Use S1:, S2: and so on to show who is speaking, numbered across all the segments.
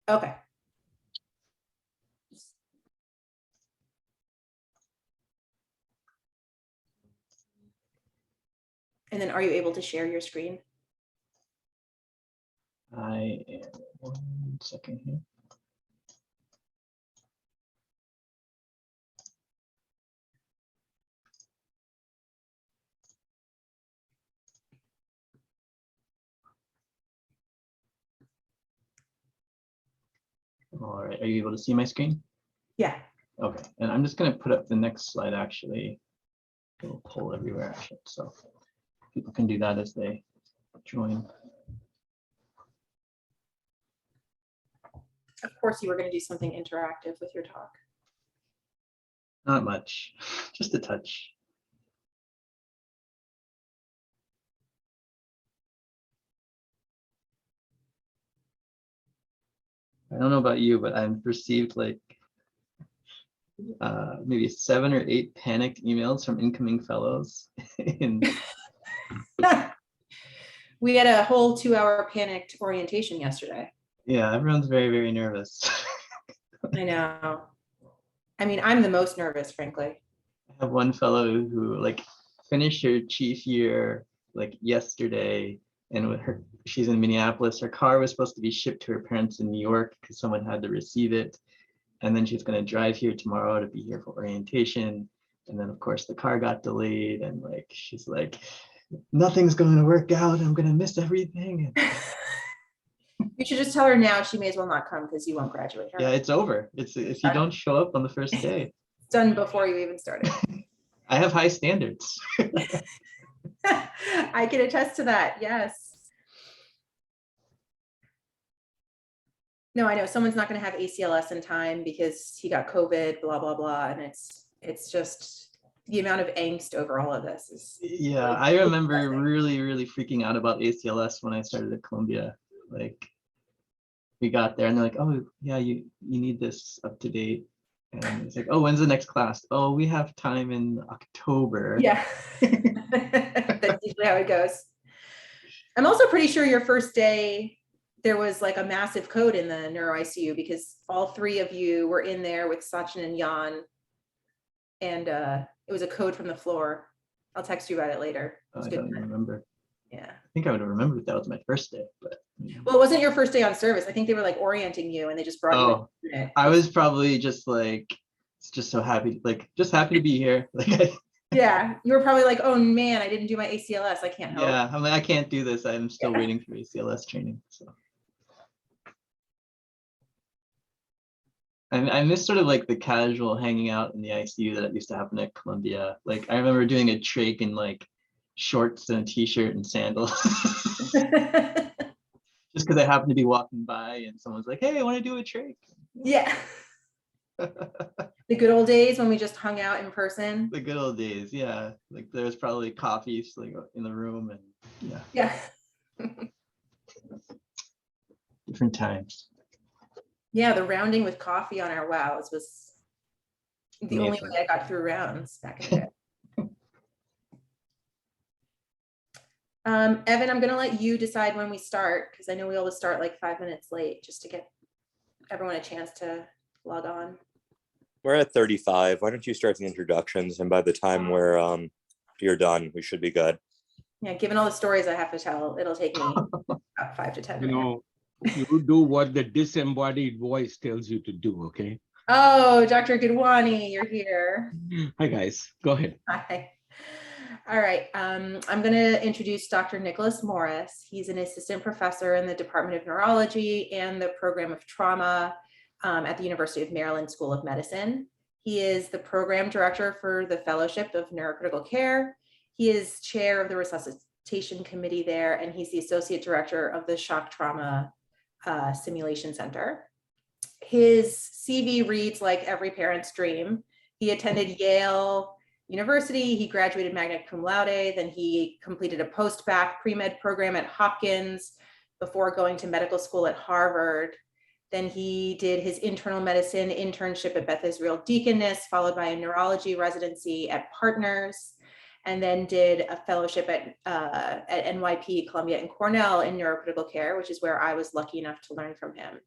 S1: Okay. And then are you able to share your screen?
S2: I am. 1 second here. All right, are you able to see my screen?
S1: Yeah.
S2: Okay, and I'm just going to put up the next slide actually. It'll pull everywhere actually, so people can do that as they join.
S1: Of course, you were going to do something interactive with your talk.
S2: Not much, just a touch. I don't know about you, but I've received like maybe 7 or 8 panicked emails from incoming fellows.
S1: We had a whole 2-hour panicked orientation yesterday.
S2: Yeah, everyone's very, very nervous.
S1: I know. I mean, I'm the most nervous, frankly.
S2: I have one fellow who like finished her chief year like yesterday, and with her, she's in Minneapolis. Her car was supposed to be shipped to her parents in New York because someone had to receive it. And then she's going to drive here tomorrow to be here for orientation. And then of course the car got delayed, and like she's like, nothing's going to work out. I'm going to miss everything.
S1: You should just tell her now she may as well not come because you won't graduate her.
S2: Yeah, it's over. It's if you don't show up on the first day.
S1: It's done before you even started.
S2: I have high standards.
S1: I can attest to that. Yes. No, I know someone's not going to have ACLS in time because he got COVID, blah, blah, blah. And it's just the amount of angst over all of this is.
S2: Yeah, I remember really, really freaking out about ACLS when I started at Columbia. Like we got there and they're like, oh yeah, you need this up to date. And it's like, oh, when's the next class? Oh, we have time in October.
S1: Yeah. That's usually how it goes. I'm also pretty sure your first day, there was like a massive code in the neuro ICU because all 3 of you were in there with Sachin and Jan. And it was a code from the floor. I'll text you about it later.
S2: I don't even remember.
S1: Yeah.
S2: I think I would have remembered if that was my first day, but.
S1: Well, it wasn't your first day on service. I think they were like orienting you and they just brought you in.
S2: I was probably just like, just so happy, like just happy to be here. Like,
S1: yeah, you were probably like, oh man, I didn't do my ACLS. I can't help.
S2: Yeah, I'm like, I can't do this. I'm still waiting for ACLS training. So. I miss sort of like the casual hanging out in the ICU that used to happen at Columbia. Like I remember doing a trach in like shorts and a t-shirt and sandals. Just because I happened to be walking by and someone's like, hey, I want to do a trach.
S1: Yeah. The good old days when we just hung out in person.
S2: The good old days, yeah. Like there was probably coffee like in the room and yeah.
S1: Yeah.
S2: Different times.
S1: Yeah, the rounding with coffee on our wows was the only way I got through rounds back in the day. Evan, I'm going to let you decide when we start because I know we always start like 5 minutes late just to get everyone a chance to log on.
S3: We're at 35. Why don't you start the introductions, and by the time you're done, we should be good.
S1: Yeah, given all the stories I have to tell, it'll take me about 5 to 10 minutes.
S4: You know, you do what the disembodied voice tells you to do, okay?
S1: Oh, Dr. Gidwani, you're here.
S4: Hi, guys. Go ahead.
S1: Hi. All right. I'm going to introduce Dr. Nicholas Morris. He's an assistant professor in the Department of Neurology and the Program of Trauma at the University of Maryland School of Medicine. He is the program director for the Fellowship of Neurocritical Care. He is chair of the Resuscitation Committee there, and he's the associate director of the Shock Trauma Simulation Center. His CV reads like every parent's dream. He attended Yale University, he graduated magna cum laude, then he completed a post-bac pre-med program at Hopkins before going to medical school at Harvard. Then he did his internal medicine internship at Beth Israel Deaconess, followed by a neurology residency at Partners, and then did a fellowship at NYP, Columbia, and Cornell in neurocritical care, which is where I was lucky enough to learn from him.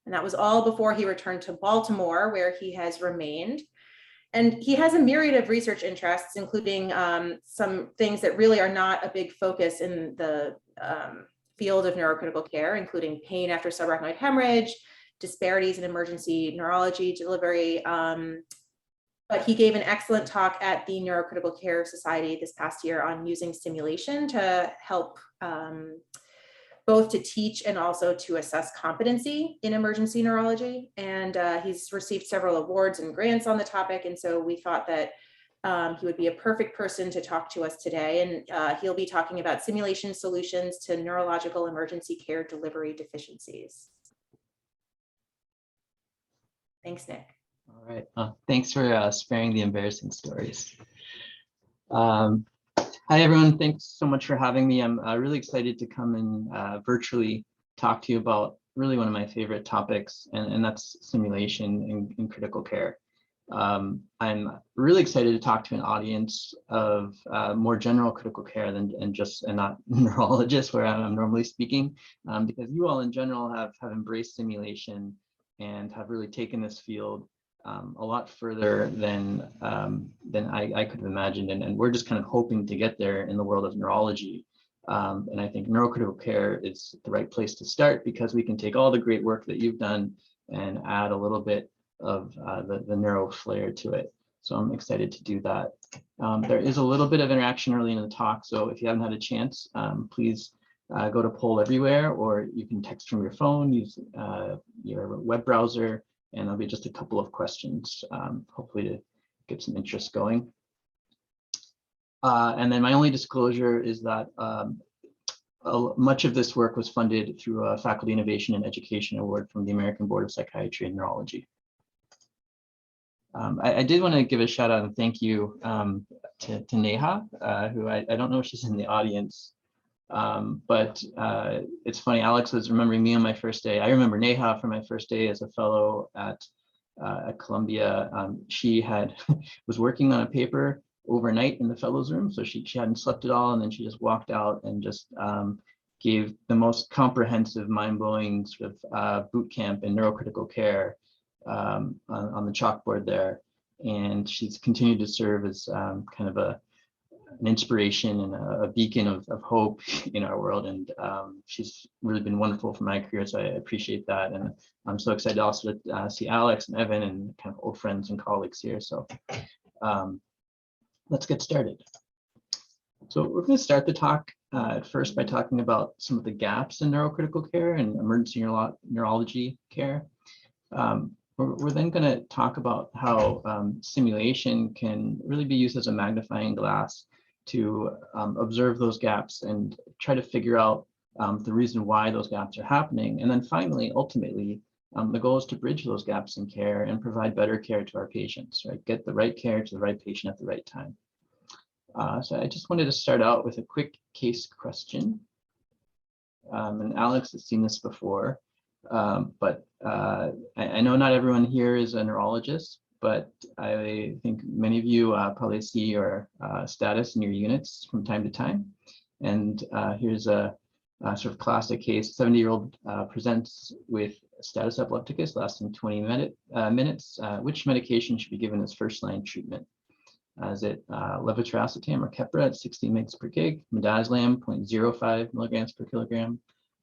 S1: And that was all before he returned to Baltimore, where he has remained. And he has a myriad of research interests, including some things that really are not a big focus in the field of neurocritical care, including pain after subarachnoid hemorrhage, disparities in emergency neurology delivery. But he gave an excellent talk at the Neurocritical Care Society this past year on using stimulation to help both to teach and also to assess competency in emergency neurology. And he's received several awards and grants on the topic. And so we thought that he would be a perfect person to talk to us today. And he'll be talking about simulation solutions to neurological emergency care delivery deficiencies. Thanks, Nick.
S2: All right. Thanks for sparing the embarrassing stories. Hi, everyone. Thanks so much for having me. I'm really excited to come and virtually talk to you about really one of my favorite topics, and that's simulation in critical care. I'm really excited to talk to an audience of more general critical care and not neurologists, where I'm normally speaking, because you all in general have embraced simulation and have really taken this field a lot further than I could have imagined, and we're just kind of hoping to get there in the world of neurology. And I think neurocritical care is the right place to start, because we can take all the great work that you've done and add a little bit of the neuro flair to it. So I'm excited to do that. There is a little bit of interaction early in the talk, so if you haven't had a chance, please go to Poll Everywhere, or you can text from your phone, use your web browser, and there'll be just a couple of questions, hopefully to get some interest going. And then my only disclosure is that much of this work was funded through a Faculty Innovation and Education Award from the American Board of Psychiatry and Neurology. I did want to give a shout out and thank you to Neha, who I don't know if she's in the audience. But it's funny, Alex was remembering me on my first day. I remember Neha from my first day as a fellow at Columbia. She was working on a paper overnight in the fellows room, so she hadn't slept at all, and then she just walked out and just gave the most comprehensive, mind-blowing sort of boot camp in neurocritical care on the chalkboard there. And she's continued to serve as kind of an inspiration and a beacon of hope in our world, and she's really been wonderful for my career, so I appreciate that. And I'm so excited also to see Alex and Evan and kind of old friends and colleagues here. So let's get started. So we're going to start the talk at first by talking about some of the gaps in neurocritical care and emergency neurology care. We're then going to talk about how simulation can really be used as a magnifying glass to observe those gaps and try to figure out the reason why those gaps are happening. And then finally, ultimately, the goal is to bridge those gaps in care and provide better care to our patients, right? Get the right care to the right patient at the right time. So I just wanted to start out with a quick case question. And Alex has seen this before, but I know not everyone here is a neurologist, but I think many of you probably see your status in your units from time to time. And here's a sort of classic case. 70-year-old presents with status epilepticus lasting 20 minutes. Which medication should be given as first-line treatment? Is it levetiracetam or Keppra at 60 mg per kg, midazolam 0.05 milligrams per kilogram,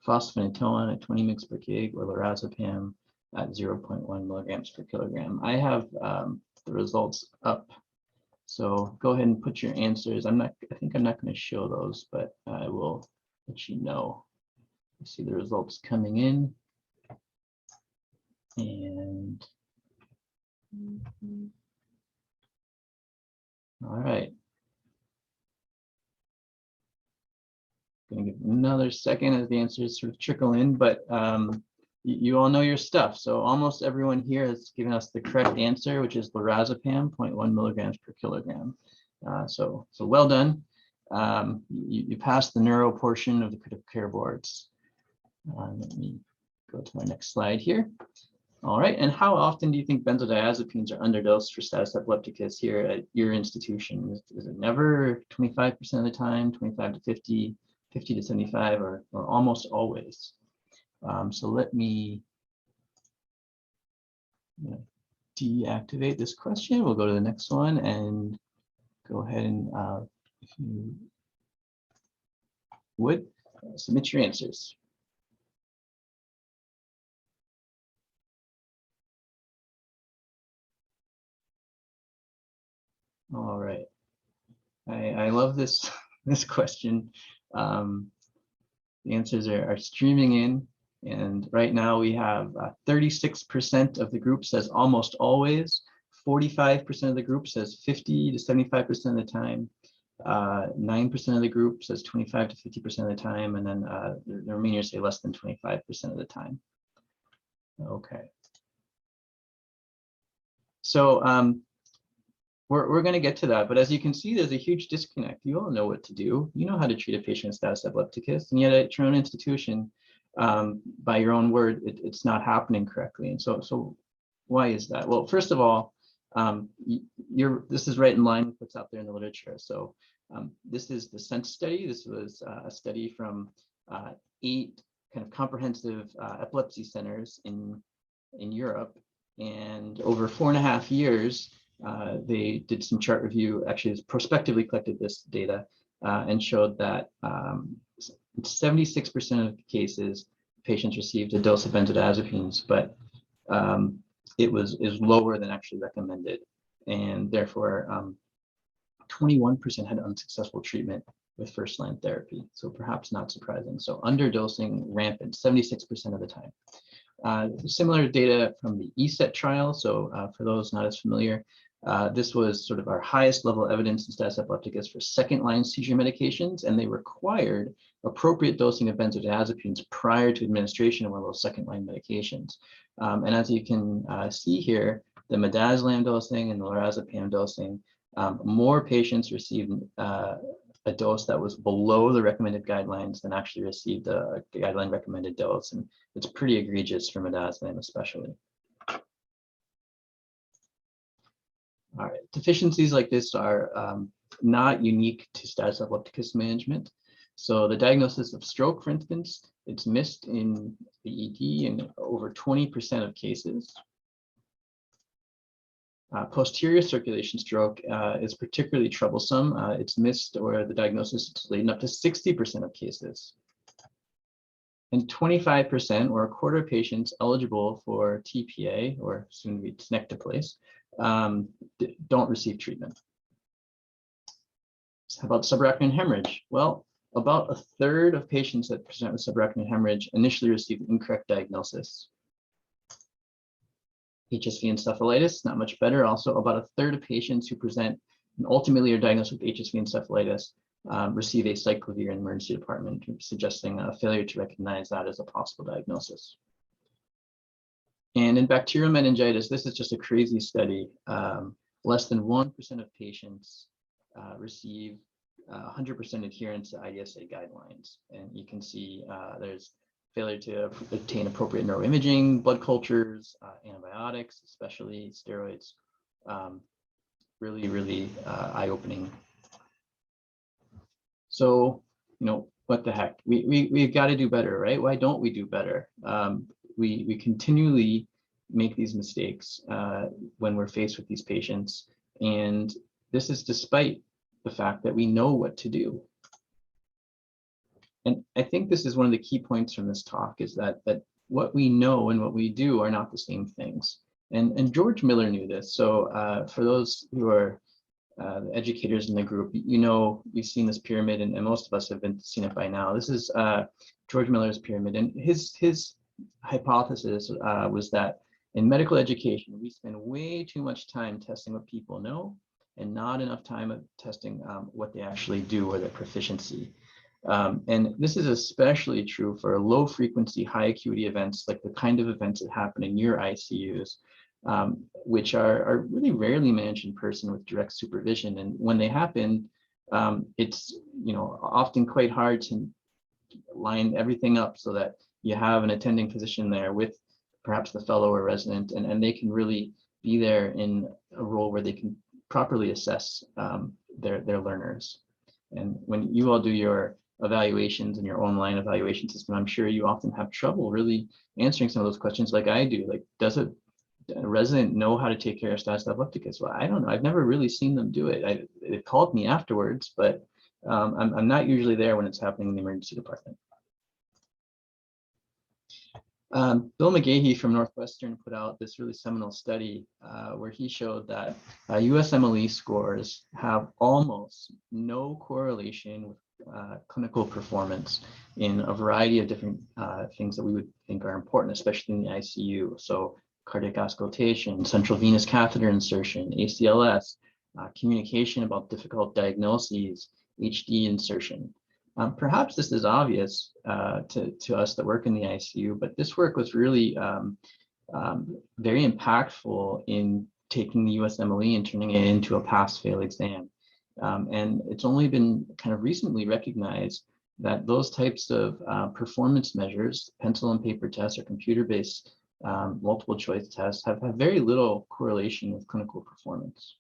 S2: fosphenytoin at 20 mg per kg, or lorazepam at 0.1 milligrams per kilogram? I have the results up, so go ahead and put your answers. I think I'm not going to show those, but I will let you know. You see the results coming in, and all right. Going to give another second as the answers sort of trickle in, but you all know your stuff. So almost everyone here has given us the correct answer, which is lorazepam, 0.1 milligrams per kilogram. So well done. You passed the neuro portion of the critical care boards. Let me go to my next slide here. All right, and how often do you think benzodiazepines are underdosed for status epilepticus here at your institution? Is it never, 25% of the time, 25 to 50, 50 to 75, or almost always? So let me I'm gonna deactivate this question. We'll go to the next one and go ahead and if you would submit your answers. All right. I love this this question. The answers are streaming in, and right now we have 36% of the group says almost always, 45% of the group says 50 to 75% of the time, 9% of the group says 25 to 50% of the time, and then the remainder say less than 25% of the time. Okay. So we're going to get to that, but as you can see, there's a huge disconnect. You all know what to do. You know how to treat a patient with status epilepticus, and yet at your own institution, by your own word, it's not happening correctly. And so why is that? Well, first of all, this is right in line with what's out there in the literature. So this is the SENSE study. This was a study from 8 kind of comprehensive epilepsy centers in Europe, and over 4.5 years, they did some chart review, actually prospectively collected this data and showed that 76% of cases, patients received a dose of benzodiazepines, but is lower than actually recommended. And therefore, 21% had unsuccessful treatment with first-line therapy. So perhaps not surprising. So underdosing rampant 76% of the time. Similar data from the ESET trial. So for those not as familiar, this was sort of our highest level evidence in status epilepticus for second-line seizure medications, and they required appropriate dosing of benzodiazepines prior to administration of one of those second-line medications. And as you can see here, the midazolam dosing and the lorazepam dosing, more patients received a dose that was below the recommended guidelines than actually received a guideline recommended dose, and it's pretty egregious for midazolam especially. All right, deficiencies like this are not unique to status epilepticus management. So the diagnosis of stroke, for instance, it's missed in the ED in over 20% of cases. Posterior circulation stroke is particularly troublesome. It's missed, or the diagnosis is late, in up to 60% of cases. And 25%, or a quarter of patients eligible for TPA, or soon to be tenecteplase, don't receive treatment. So how about subarachnoid hemorrhage? Well, about 1/3 of patients that present with subarachnoid hemorrhage initially receive incorrect diagnosis. HSV encephalitis, not much better. Also, about 1/3 of patients who present and ultimately are diagnosed with HSV encephalitis receive acyclovir in the emergency department, suggesting a failure to recognize that as a possible diagnosis. And in bacterial meningitis, this is just a crazy study. Less than 1% of patients receive 100% adherence to IDSA guidelines. And you can see there's failure to obtain appropriate neuroimaging, blood cultures, antibiotics, especially steroids. Really, really eye-opening. So, what the heck? We've got to do better, right? Why don't we do better? We continually make these mistakes when we're faced with these patients. And this is despite the fact that we know what to do. And I think this is one of the key points from this talk, is that what we know and what we do are not the same things. And George Miller knew this. So for those who are the educators in the group, we've seen this pyramid, and most of us have seen it by now. This is George Miller's pyramid, and his hypothesis was that in medical education, we spend way too much time testing what people know and not enough time testing what they actually do, or their proficiency. And this is especially true for low frequency, high acuity events, like the kind of events that happen in your ICUs, which are really rarely managed in person with direct supervision. And when they happen, it's often quite hard to line everything up so that you have an attending physician there with perhaps the fellow or resident, and they can really be there in a role where they can properly assess their learners. And when you all do your evaluations and your online evaluation system, I'm sure you often have trouble really answering some of those questions like I do. Like, does a a resident know how to take care of status epilepticus? Well, I don't know. I've never really seen them do it. It called me afterwards, but I'm not usually there when it's happening in the emergency department. Bill McGahey from Northwestern put out this really seminal study where he showed that USMLE scores have almost no correlation with clinical performance in a variety of different things that we would think are important, especially in the ICU. So cardiac auscultation, central venous catheter insertion, ACLS, communication about difficult diagnoses, HD insertion. Perhaps this is obvious to us that work in the ICU, but this work was really very impactful in taking the USMLE and turning it into a pass-fail exam. And it's only been kind of recently recognized that those types of performance measures, pencil and paper tests or computer-based multiple choice tests, have very little correlation with clinical performance.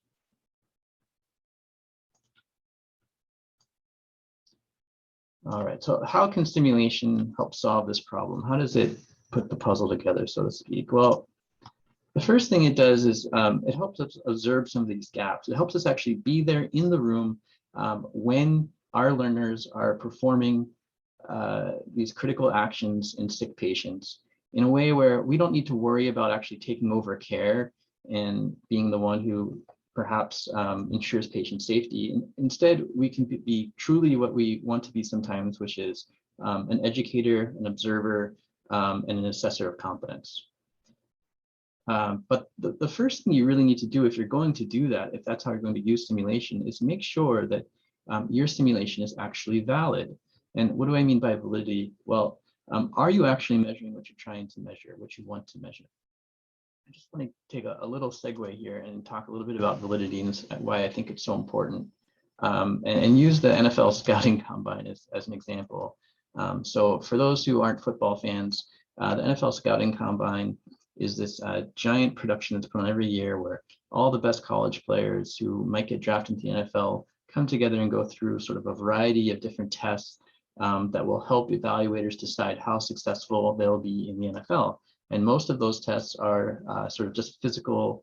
S2: All right, so how can stimulation help solve this problem? How does it put the puzzle together, so to speak? Well, the first thing it does is it helps us observe some of these gaps. It helps us actually be there in the room when our learners are performing these critical actions in sick patients in a way where we don't need to worry about actually taking over care and being the one who perhaps ensures patient safety. Instead, we can be truly what we want to be sometimes, which is an educator, an observer, and an assessor of competence. But the first thing you really need to do if you're going to do that, if that's how you're going to use stimulation, is make sure that your stimulation is actually valid. And what do I mean by validity? Well, are you actually measuring what you're trying to measure, what you want to measure? I just want to take a little segue here and talk a little bit about validity and why I think it's so important, and use the NFL Scouting Combine as an example. So for those who aren't football fans, the NFL Scouting Combine is this giant production that's put on every year where all the best college players who might get drafted into the NFL come together and go through sort of a variety of different tests that will help evaluators decide how successful they'll be in the NFL. And most of those tests are sort of just physical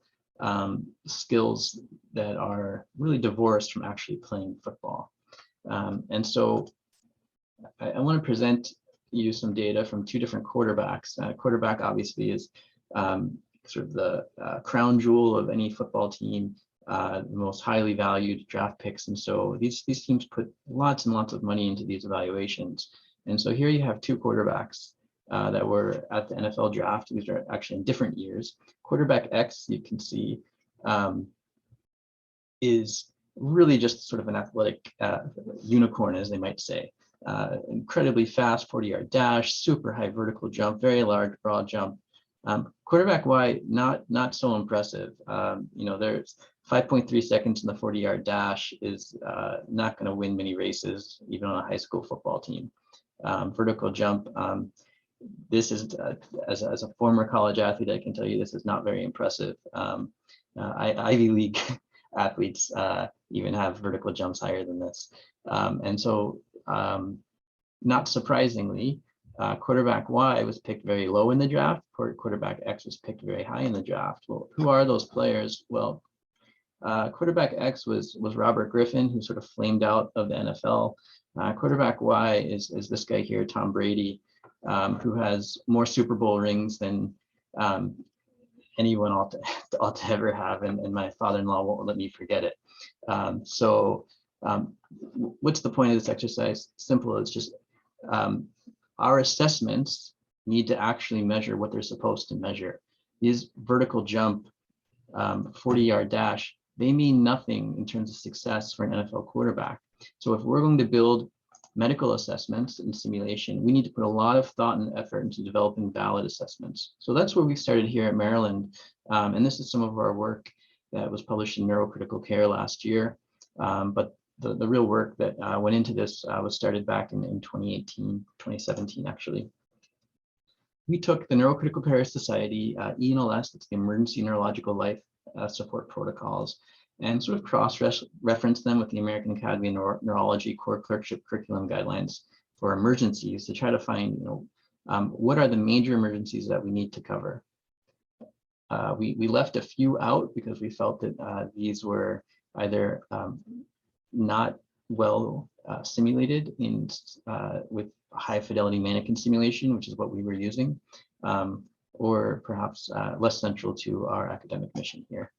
S2: skills that are really divorced from actually playing football. And so I want to present you some data from two different quarterbacks. Quarterback obviously is sort of the crown jewel of any football team, the most highly valued draft picks. And so these teams put lots and lots of money into these evaluations. And so here you have two quarterbacks that were at the NFL draft. These are actually in different years. Quarterback X, you can see, is really just sort of an athletic unicorn, as they might say. Incredibly fast 40-yard dash, super high vertical jump, very large broad jump. Quarterback Y, not so impressive. There's 5.3 seconds in the 40-yard dash is not going to win many races, even on a high school football team. Vertical jump, this is, as a former college athlete, I can tell you this is not very impressive. Ivy League athletes even have vertical jumps higher than this. And so, not surprisingly, quarterback Y was picked very low in the draft. Quarterback X was picked very high in the draft. Well, who are those players? Well, quarterback X was Robert Griffin, who sort of flamed out of the NFL. Quarterback Y is this guy here, Tom Brady, who has more Super Bowl rings than anyone ought to ever have, and my father-in-law won't let me forget it. What's the point of this exercise? Simple. It's just our assessments need to actually measure what they're supposed to measure. These vertical jump, 40-yard dash, they mean nothing in terms of success for an NFL quarterback. So if we're going to build medical assessments and simulation, we need to put a lot of thought and effort into developing valid assessments. So that's where we started here at Maryland. And this is some of our work that was published in Neurocritical Care last year. But the real work that went into this was started back in 2018, 2017, actually. We took the Neurocritical Care Society, ENLS, that's the Emergency Neurological Life Support Protocols, and sort of cross-reference them with the American Academy of Neurology Core Clerkship Curriculum Guidelines for emergencies to try to find, what are the major emergencies that we need to cover. We left a few out because we felt that these were either not well simulated in with high fidelity mannequin simulation, which is what we were using, or perhaps less central to our academic mission here.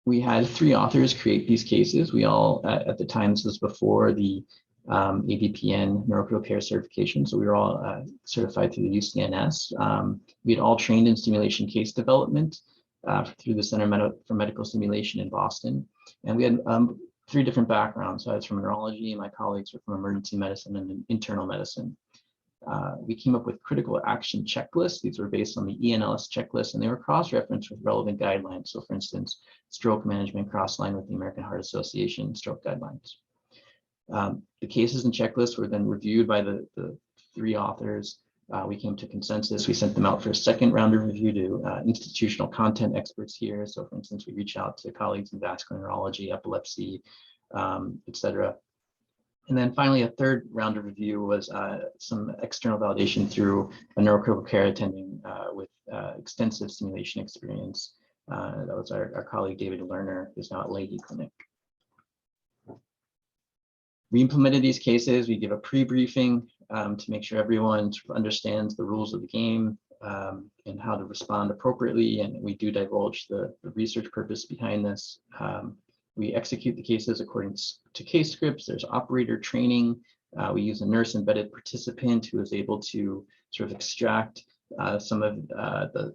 S2: We had 3 authors create these cases. We all, at the time, this was before the ABPN neurocritical care certification, so we were all certified through the UCNS. We had all trained in stimulation case development through the Center for Medical Stimulation in Boston. And we had 3 different backgrounds. So I was from neurology, and my colleagues were from emergency medicine and internal medicine. We came up with critical action checklists. These were based on the ENLS checklist, and they were cross-referenced with relevant guidelines. So for instance, stroke management cross-line with the American Heart Association stroke guidelines. The cases and checklists were then reviewed by the 3 authors. We came to consensus. We sent them out for a second round of review to institutional content experts here. So for instance, we reach out to colleagues in vascular neurology, epilepsy, et cetera. And then finally, a third round of review was some external validation through a neurocritical care attending with extensive simulation experience. That was our colleague, David Lerner, who's now at Leahy Clinic. We implemented these cases. We give a pre-briefing to make sure everyone sort of understands the rules of the game and how to respond appropriately. And we do divulge the research purpose behind this. We execute the cases according to case scripts. There's operator training. We use a nurse embedded participant who is able to sort of extract some of the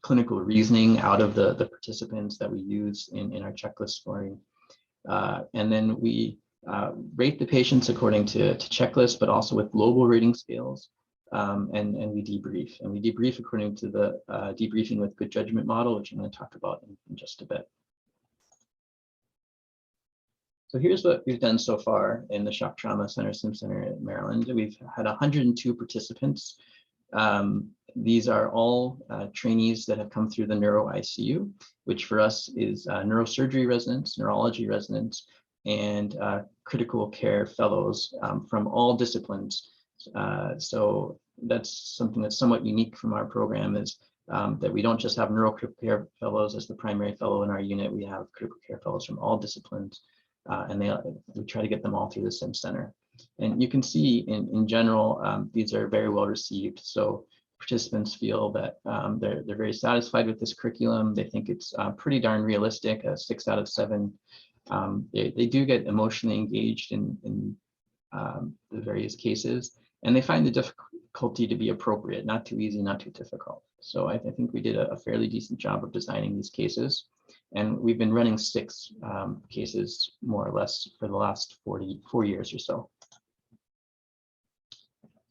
S2: clinical reasoning out of the participants that we use in our checklist scoring. And then we rate the patients according to checklists, but also with global rating scales. And we debrief. And we debrief according to the debriefing with good judgment model, which I'm going to talk about in just a bit. So here's what we've done so far in the Shock Trauma Center, Sim Center in Maryland. We've had 102 participants. These are all trainees that have come through the neuro ICU, which for us is neurosurgery residents, neurology residents, and critical care fellows from all disciplines. So that's something that's somewhat unique from our program is that we don't just have neurocritical care fellows as the primary fellow in our unit. We have critical care fellows from all disciplines. And we try to get them all through the Sim Center. And you can see in general, these are very well received. So participants feel that they're very satisfied with this curriculum. They think it's pretty darn realistic, a 6 out of 7. They do get emotionally engaged in the various cases, and they find the difficulty to be appropriate, not too easy, not too difficult. So I think we did a fairly decent job of designing these cases. And we've been running 6 cases, more or less, for the last 4 years or so.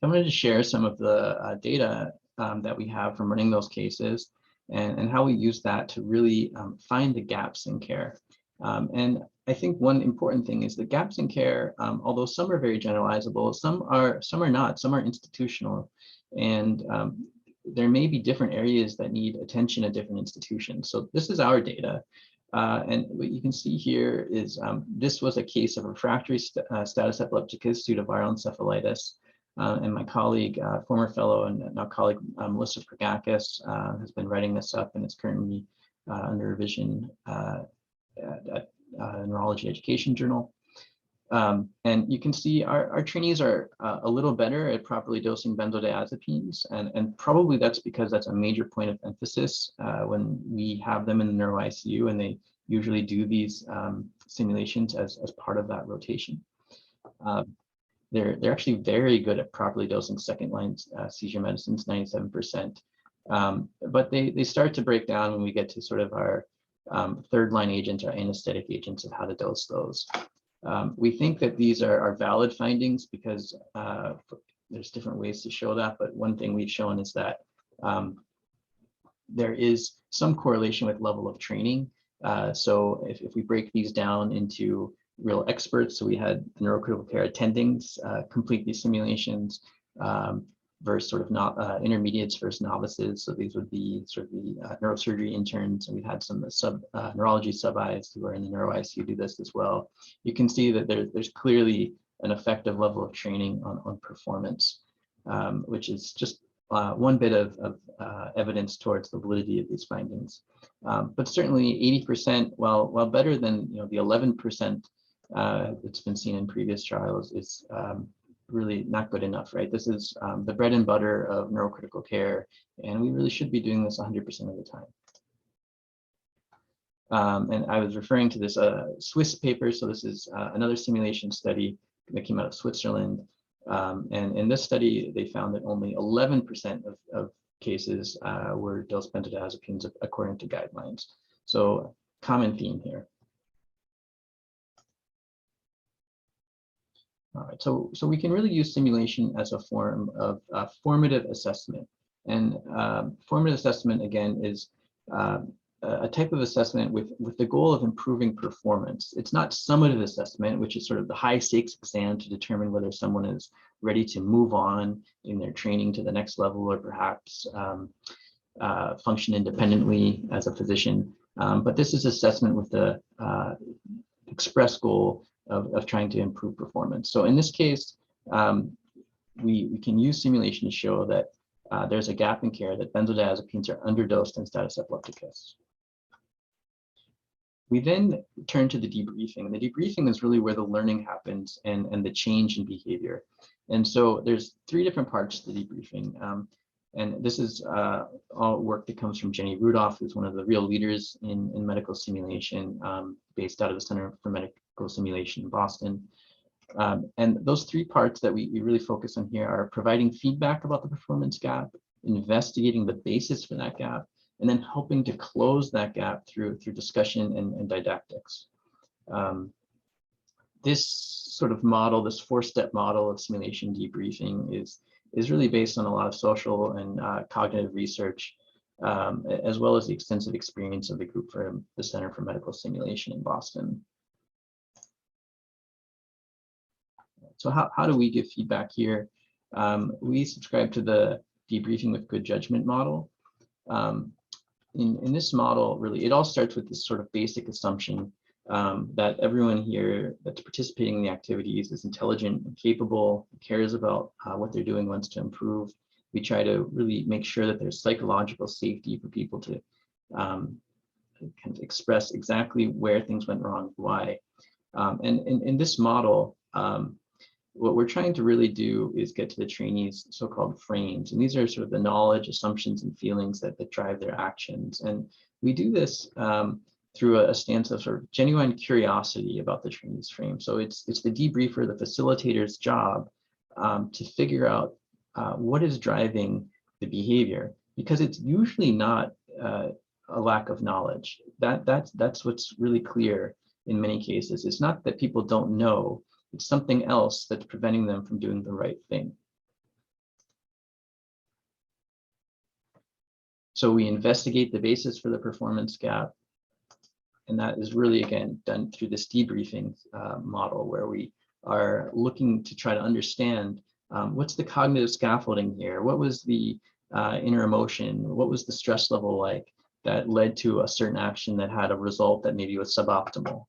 S2: I wanted to share some of the data that we have from running those cases and how we use that to really find the gaps in care. And I think one important thing is the gaps in care, although some are very generalizable, some are not, some are institutional. And there may be different areas that need attention at different institutions. So this is our data. And what you can see here is this was a case of refractory status epilepticus due to viral encephalitis. And my colleague, former fellow and now colleague, Melissa Pragakis, has been writing this up, and it's currently under revision at Neurology Education Journal. And you can see our trainees are a little better at properly dosing benzodiazepines, and probably that's because that's a major point of emphasis when we have them in the neuro ICU, and they usually do these simulations as part of that rotation. They're actually very good at properly dosing second-line seizure medicines, 97%. But they start to break down when we get to sort of our third-line agents, our anesthetic agents, of how to dose those. We think that these are valid findings because there's different ways to show that, but one thing we've shown is that there is some correlation with level of training. So if we break these down into real experts, so we had neurocritical care attendings complete these simulations versus sort of not intermediates versus novices. So these would be sort of the neurosurgery interns, and we've had some neurology sub-Is who are in the neuro ICU do this as well. You can see that there's clearly an effective level of training on performance, which is just one bit of evidence towards the validity of these findings. But certainly 80%, while better than the 11% that's been seen in previous trials, is really not good enough, right? This is the bread and butter of neurocritical care, and we really should be doing this 100% of the time. And I was referring to this Swiss paper. So this is another simulation study that came out of Switzerland. And in this study, they found that only 11% of cases were dosed benzodiazepines according to guidelines. So common theme here. All right, so we can really use simulation as a form of formative assessment. And formative assessment, again, is a type of assessment with the goal of improving performance. It's not summative assessment, which is sort of the high stakes exam to determine whether someone is ready to move on in their training to the next level, or perhaps function independently as a physician. But this is assessment with the express goal of trying to improve performance. So in this case, we can use simulation to show that there's a gap in care, that benzodiazepines are underdosed in status epilepticus. We then turn to the debriefing. The debriefing is really where the learning happens and the change in behavior. And so there's 3 different parts to the debriefing. And this is all work that comes from Jenny Rudolph, who's one of the real leaders in medical simulation, based out of the Center for Medical Simulation in Boston. And those 3 parts that we really focus on here are providing feedback about the performance gap, investigating the basis for that gap, and then helping to close that gap through discussion and didactics. This sort of model, this 4-step model of simulation debriefing is really based on a lot of social and cognitive research, as well as the extensive experience of the group from the Center for Medical Simulation in Boston. So how do we give feedback here? We subscribe to the debriefing with good judgment model. In this model, really, it all starts with this sort of basic assumption that everyone here that's participating in the activities is intelligent and capable, cares about what they're doing, wants to improve. We try to really make sure that there's psychological safety for people to kind of express exactly where things went wrong, why. And in this model, what we're trying to really do is get to the trainees' so-called frames. And these are sort of the knowledge, assumptions, and feelings that drive their actions. And we do this through a stance of sort of genuine curiosity about the trainees' frame. So it's the debriefer, the facilitator's job to figure out what is driving the behavior, because it's usually not a lack of knowledge. That's what's really clear in many cases. It's not that people don't know. It's something else that's preventing them from doing the right thing. So we investigate the basis for the performance gap. And that is really, again, done through this debriefing model, where we are looking to try to understand what's the cognitive scaffolding here? What was the inner emotion? What was the stress level like that led to a certain action that had a result that maybe was suboptimal?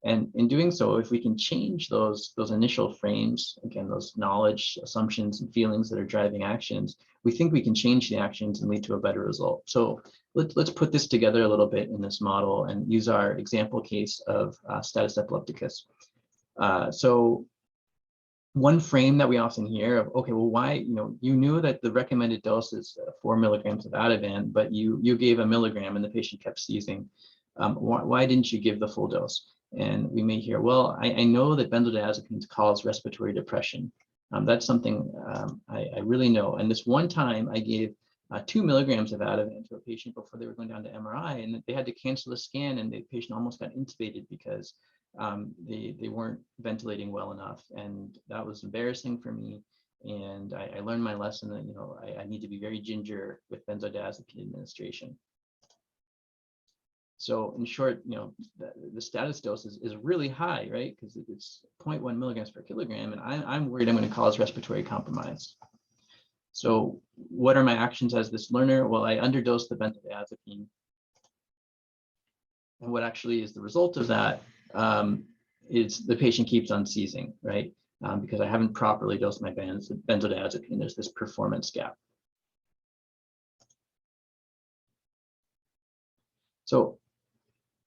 S2: And in doing so, if we can change those initial frames, again, those knowledge, assumptions, and feelings that are driving actions, we think we can change the actions and lead to a better result. So let's put this together a little bit in this model and use our example case of status epilepticus. So one frame that we often hear of, okay, well, why, you knew that the recommended dose is 4 milligrams of Ativan, but you gave 1 milligram and the patient kept seizing. Why didn't you give the full dose? And we may hear, well, I know that benzodiazepines cause respiratory depression. That's something I really know. And this one time I gave 2 milligrams of Ativan to a patient before they were going down to MRI, and they had to cancel the scan, and the patient almost got intubated because they weren't ventilating well enough. And that was embarrassing for me. And I learned my lesson that, I need to be very ginger with benzodiazepine administration. So in short, the status dose is really high, right? Because it's 0.1 milligrams per kilogram, and I'm worried I'm going to cause respiratory compromise. So what are my actions as this learner? Well, I underdosed the benzodiazepine. And what actually is the result of that is the patient keeps on seizing, right? because I haven't properly dosed my benzodiazepine. There's this performance gap. So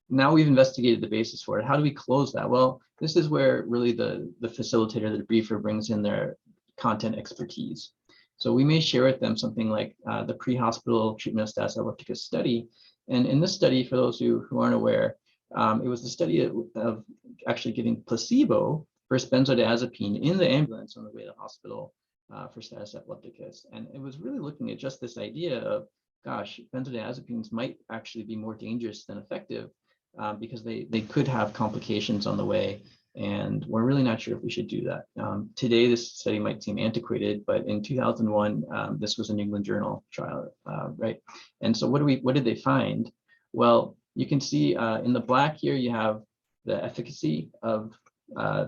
S2: now we've investigated the basis for it. How do we close that? Well, this is where really the facilitator, the debriefer, brings in their content expertise. So we may share with them something like the pre-hospital treatment of status epilepticus study. And in this study, for those who aren't aware, it was the study of actually giving placebo versus benzodiazepine in the ambulance on the way to the hospital for status epilepticus. And it was really looking at just this idea of, gosh, benzodiazepines might actually be more dangerous than effective because they could have complications on the way. And we're really not sure if we should do that. Today, this study might seem antiquated, but in 2001, this was a New England Journal trial, right? And so what did they find? Well, you can see in the black here, you have the efficacy of,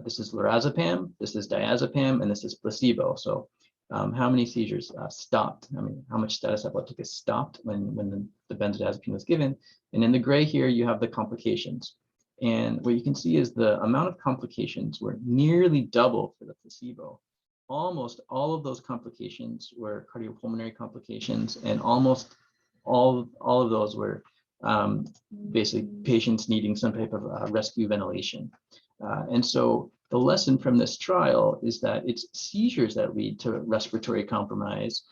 S2: this is lorazepam, this is diazepam, and this is placebo. So how many seizures stopped? I mean, how much status epilepticus stopped when the benzodiazepine was given? And in the gray here, you have the complications. And what you can see is the amount of complications were nearly double for the placebo. Almost all of those complications were cardiopulmonary complications, and almost all of those were basically patients needing some type of rescue ventilation. And so the lesson from this trial is that it's seizures that lead to respiratory compromise,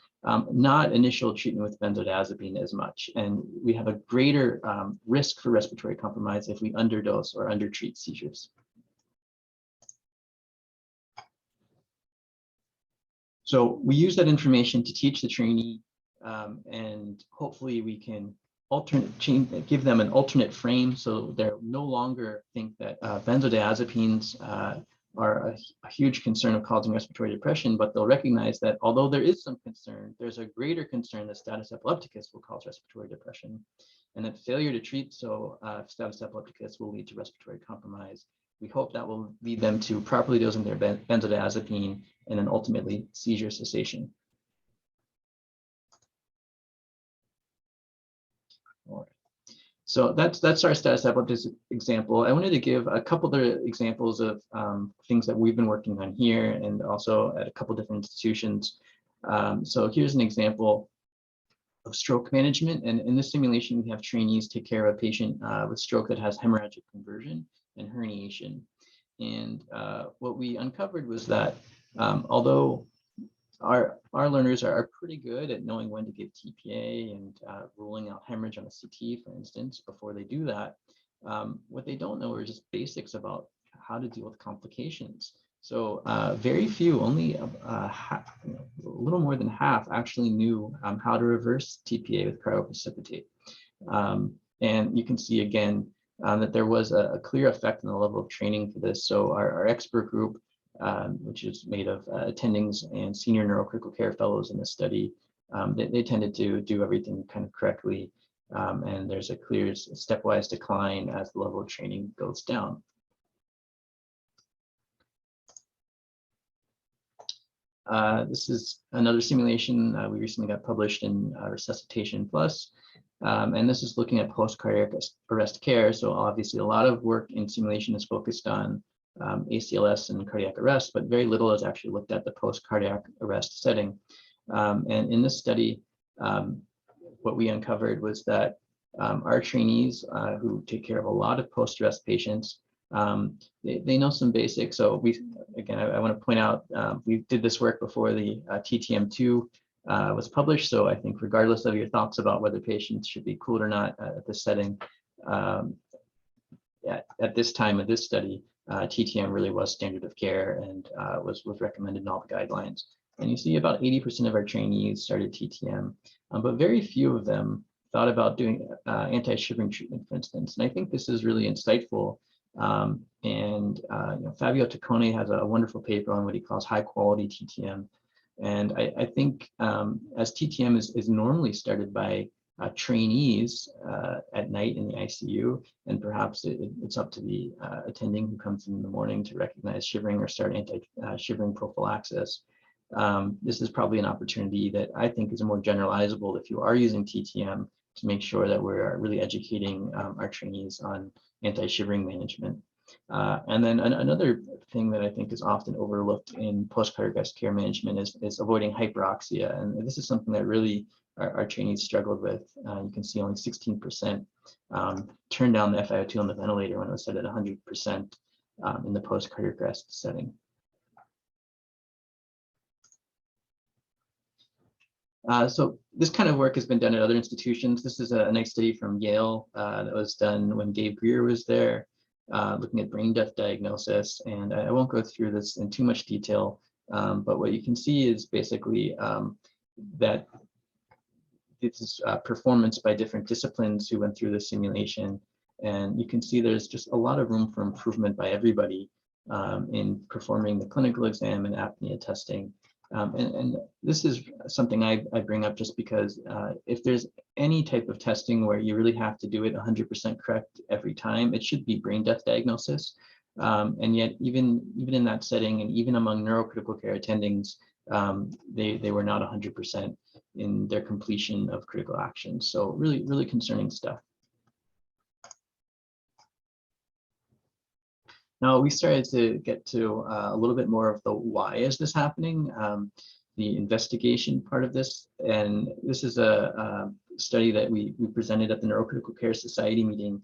S2: not initial treatment with benzodiazepine as much. And we have a greater risk for respiratory compromise if we underdose or undertreat seizures. So we use that information to teach the trainee, and hopefully we can give them an alternate frame so they'll no longer think that benzodiazepines are a huge concern of causing respiratory depression, but they'll recognize that although there is some concern, there's a greater concern that status epilepticus will cause respiratory depression, and that failure to treat status epilepticus will lead to respiratory compromise. We hope that will lead them to properly dosing their benzodiazepine and then ultimately seizure cessation. All right. So that's our status epilepticus example. I wanted to give a couple other examples of things that we've been working on here and also at a couple different institutions. So here's an example of stroke management. And in this simulation, we have trainees take care of a patient with stroke that has hemorrhagic conversion and herniation. And what we uncovered was that although our learners are pretty good at knowing when to give TPA and ruling out hemorrhage on a CT, for instance, before they do that, what they don't know are just basics about how to deal with complications. So very few, only a little more than half actually knew how to reverse TPA with cryoprecipitate. And you can see again that there was a clear effect on the level of training for this. So our expert group, which is made of attendings and senior neurocritical care fellows in this study, they tended to do everything kind of correctly. And there's a clear stepwise decline as the level of training goes down. This is another simulation we recently got published in Resuscitation Plus. And this is looking at post-cardiac arrest care. So obviously a lot of work in simulation is focused on ACLS and cardiac arrest, but very little is actually looked at the post-cardiac arrest setting. And in this study, what we uncovered was that our trainees who take care of a lot of post-arrest patients, they know some basics. So I want to point out, we did this work before the TTM2 was published. So I think regardless of your thoughts about whether patients should be cooled or not at this setting, at this time of this study, TTM really was standard of care and was recommended in all the guidelines. And you see about 80% of our trainees started TTM, but very few of them thought about doing anti-shivering treatment, for instance. And I think this is really insightful. Fabio Taccone has a wonderful paper on what he calls high quality TTM. And I think as TTM is normally started by trainees at night in the ICU, and perhaps it's up to the attending who comes in the morning to recognize shivering or start anti-shivering prophylaxis. This is probably an opportunity that I think is more generalizable if you are using TTM to make sure that we're really educating our trainees on anti-shivering management. And then another thing that I think is often overlooked in post-cardiac arrest care management is avoiding hyperoxia. And this is something that really our trainees struggled with. You can see only 16% turned down the FiO2 on the ventilator when it was set at 100% in the post-cardiac arrest setting. So this kind of work has been done at other institutions. This is a nice study from Yale that was done when Dave Greer was there, looking at brain death diagnosis. And I won't go through this in too much detail, but what you can see is basically that this is performance by different disciplines who went through the simulation. And you can see there's just a lot of room for improvement by everybody in performing the clinical exam and apnea testing. And this is something I bring up just because if there's any type of testing where you really have to do it 100% correct every time, it should be brain death diagnosis. And yet even in that setting and even among neurocritical care attendings, they were not 100% in their completion of critical action. So really, really concerning stuff. Now we started to get to a little bit more of the why is this happening, the investigation part of this. And this is a study that we presented at the Neurocritical Care Society meeting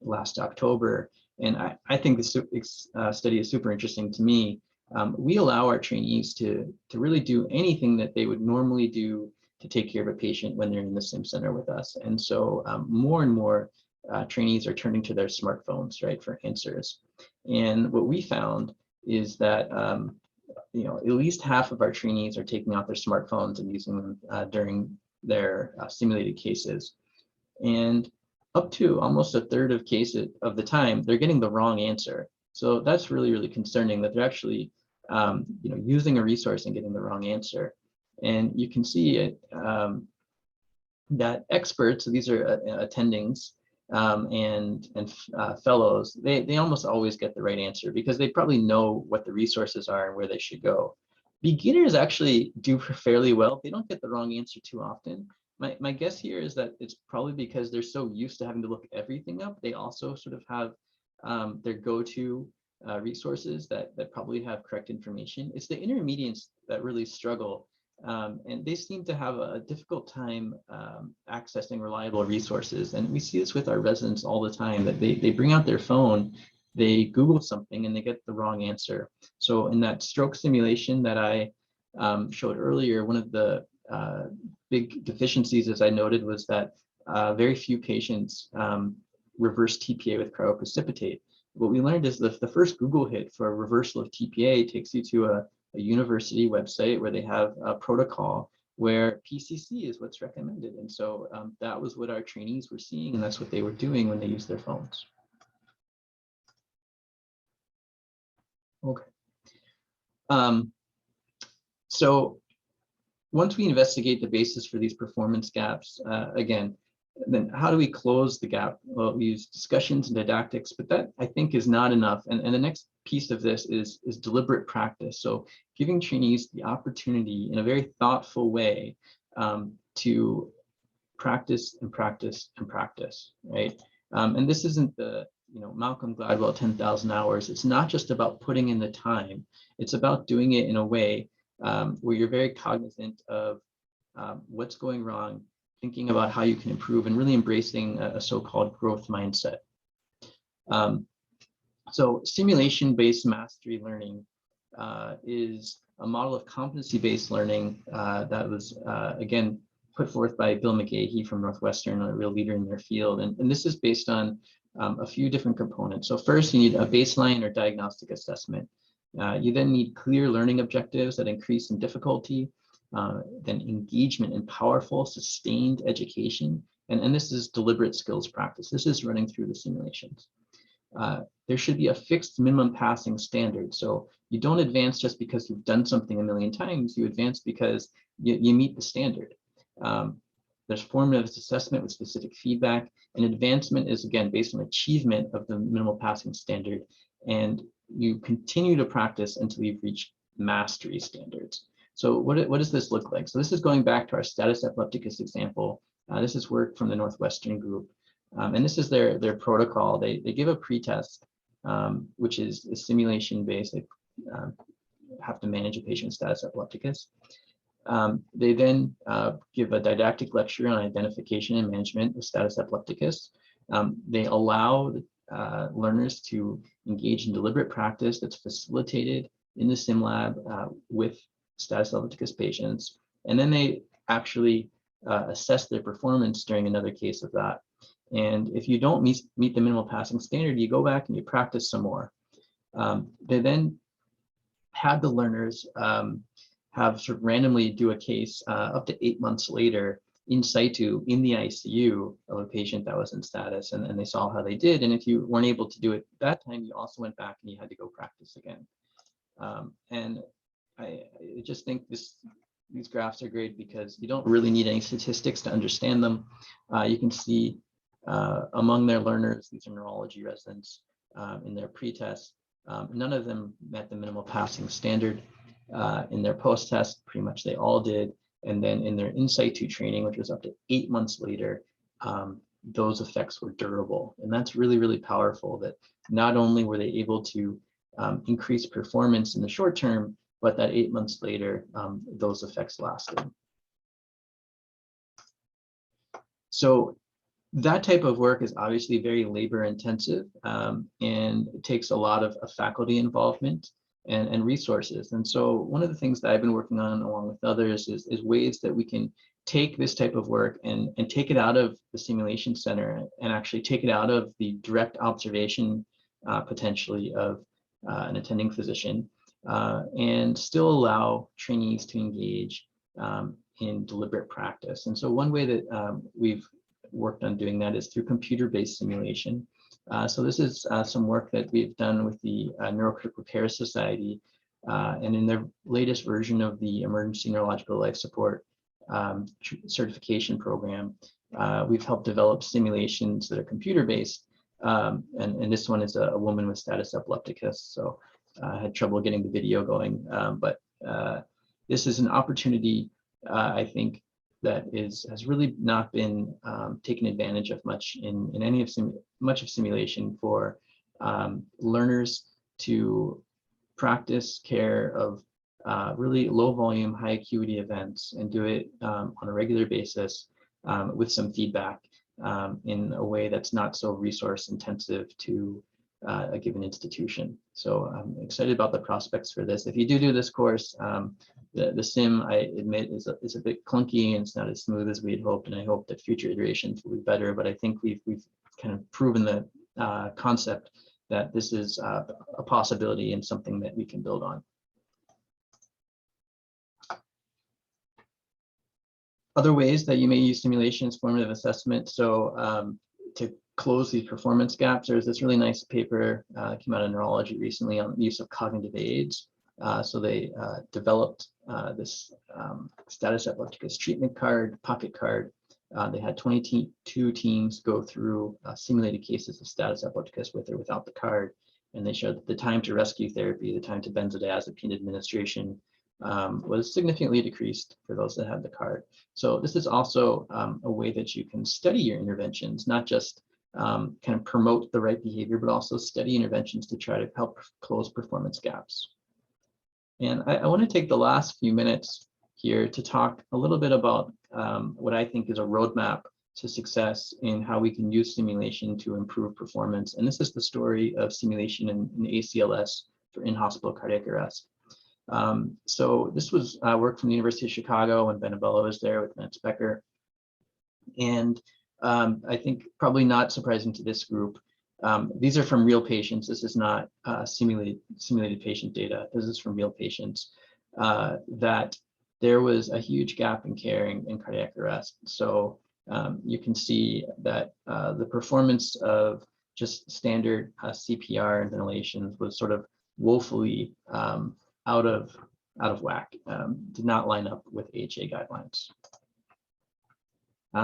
S2: last October. And I think this study is super interesting to me. We allow our trainees to really do anything that they would normally do to take care of a patient when they're in the sim center with us. And so more and more trainees are turning to their smartphones, right, for answers. And what we found is that at least half of our trainees are taking out their smartphones and using them during their simulated cases. And up to almost a third of cases of the time, they're getting the wrong answer. So that's really, really concerning that they're actually using a resource and getting the wrong answer. And you can see it that experts, so these are attendings, and fellows, they almost always get the right answer because they probably know what the resources are and where they should go. Beginners actually do fairly well. They don't get the wrong answer too often. My guess here is that it's probably because they're so used to having to look everything up. They also sort of have their go-to resources that probably have correct information. It's the intermediates that really struggle. And they seem to have a difficult time accessing reliable resources. And we see this with our residents all the time, that they bring out their phone, they Google something and they get the wrong answer. So in that stroke simulation that I showed earlier, one of the big deficiencies, as I noted, was that very few patients reverse TPA with cryoprecipitate. What we learned is that the first Google hit for a reversal of TPA takes you to a university website where they have a protocol where PCC is what's recommended. And so that was what our trainees were seeing, and that's what they were doing when they used their phones. Okay. So once we investigate the basis for these performance gaps, again, then how do we close the gap? Well, we use discussions and didactics, but that I think is not enough. And the next piece of this is deliberate practice. So giving trainees the opportunity in a very thoughtful way to practice and practice and practice, right? And this isn't the Malcolm Gladwell 10,000 hours. It's not just about putting in the time. It's about doing it in a way where you're very cognizant of what's going wrong, thinking about how you can improve, and really embracing a so-called growth mindset. So simulation-based mastery learning is a model of competency-based learning that was, again, put forth by Bill McGahey from Northwestern, a real leader in their field. And this is based on a few different components. So first, you need a baseline or diagnostic assessment. You then need clear learning objectives that increase in difficulty, then engagement in powerful, sustained education. And this is deliberate skills practice. This is running through the simulations. There should be a fixed minimum passing standard. So you don't advance just because you've done something a million times. You advance because you meet the standard. There's formative assessment with specific feedback, and advancement is, again, based on achievement of the minimal passing standard. And you continue to practice until you've reached mastery standards. So what does this look like? So this is going back to our status epilepticus example. This is work from the Northwestern group. And this is their protocol. They give a pretest, which is a simulation based. They have to manage a patient with status epilepticus. They then give a didactic lecture on identification and management of status epilepticus. They allow learners to engage in deliberate practice that's facilitated in the sim lab with status epilepticus patients. And then they actually assess their performance during another case of that. And if you don't meet the minimal passing standard, you go back and you practice some more. They then had the learners have sort of randomly do a case up to 8 months later in situ in the ICU of a patient that was in status, and they saw how they did. And if you weren't able to do it that time, you also went back and you had to go practice again. And I just think these graphs are great because you don't really need any statistics to understand them. You can see among their learners, these are neurology residents in their pretest. None of them met the minimal passing standard. In their post-test, pretty much they all did. And then in their in situ training, which was up to 8 months later, those effects were durable. And that's really, really powerful, that not only were they able to increase performance in the short term, but that 8 months later, those effects lasted. So that type of work is obviously very labor intensive, and it takes a lot of faculty involvement and resources. And so one of the things that I've been working on along with others is ways that we can take this type of work and take it out of the simulation center and actually take it out of the direct observation potentially of an attending physician and still allow trainees to engage in deliberate practice. And so one way that we've worked on doing that is through computer-based simulation. So this is some work that we've done with the Neurocritical Repair Society, and in their latest version of the Emergency Neurological Life Support certification program, we've helped develop simulations that are computer-based, and this one is a woman with status epilepticus, so I had trouble getting the video going, but this is an opportunity, I think, that has really not been taken advantage of much in any of much of simulation for learners to practice care of really low volume, high acuity events and do it on a regular basis with some feedback in a way that's not so resource intensive to a given institution. So I'm excited about the prospects for this. If you do this course, the sim, I admit, is a bit clunky and it's not as smooth as we had hoped, and I hope that future iterations will be better. But I think we've kind of proven the concept that this is a possibility and something that we can build on. Other ways that you may use simulation is formative assessment. So to close these performance gaps, there's this really nice paper came out of neurology recently on the use of cognitive aids. So they developed this status epilepticus treatment card, pocket card. They had 22 teams go through simulated cases of status epilepticus with or without the card. And they showed that the time to rescue therapy, the time to benzodiazepine administration was significantly decreased for those that had the card. So this is also a way that you can study your interventions, not just kind of promote the right behavior, but also study interventions to try to help close performance gaps. And I want to take the last few minutes here to talk a little bit about what I think is a roadmap to success in how we can use simulation to improve performance. And this is the story of simulation in ACLS for in-hospital cardiac arrest. So this was work from the University of Chicago when Benabella was there with Lance Becker. And I think probably not surprising to this group, these are from real patients. This is not simulated patient data. This is from real patients, that there was a huge gap in care in cardiac arrest. So you can see that the performance of just standard CPR and ventilations was sort of woefully out of whack, did not line up with AHA guidelines.